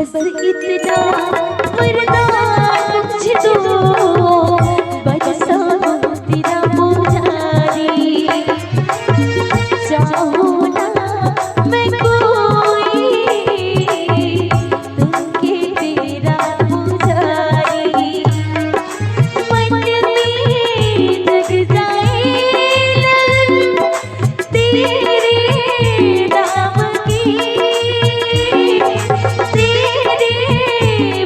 बस इतना वरदान मुझे दो, बरसा तेरा पुजारी। चाहूं ना मैं कोई, तुमके तेरा पुजारी। मन में जग जाए तेरे नाम की, तेरे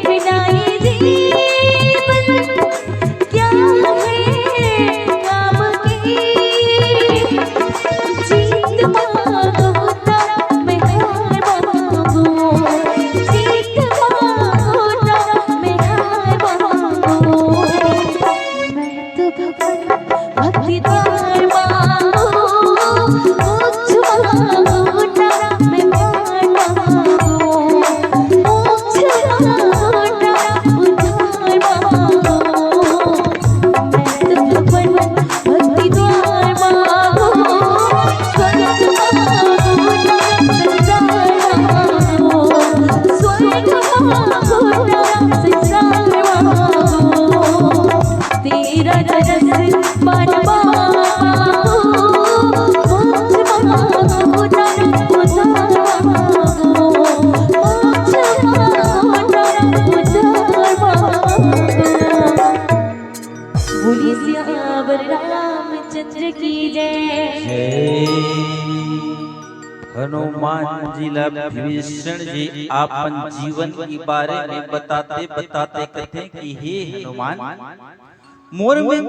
बिना ये जीवन क्या है काम की। जीत मांगो ना मैं हार मांगू, जीत मांगो ना मैं हार मांगू। मैं तो भक्ति द्वार मांगू, मोक्ष मांगू ना मैं हार मांगू, मोक्ष मांगू ना उद्धार मांगू। मैं तो भक्ति द्वार मांगू, स्वर्ग मांगू ना संसार मांगू, स्वर्ग मांगू ना संसार मांगू। तेरा रस पान मांगू, मोक्ष मांगू ना उद्धार मांगू, मोक्ष मांगू ना उद्धार मांगू। बोली सियावर रामचंद्र की जय। हनुमान जी विभीषण जी आपन जीवन के बारे में बताते बताते कहते कि हे हनुमान, मोर में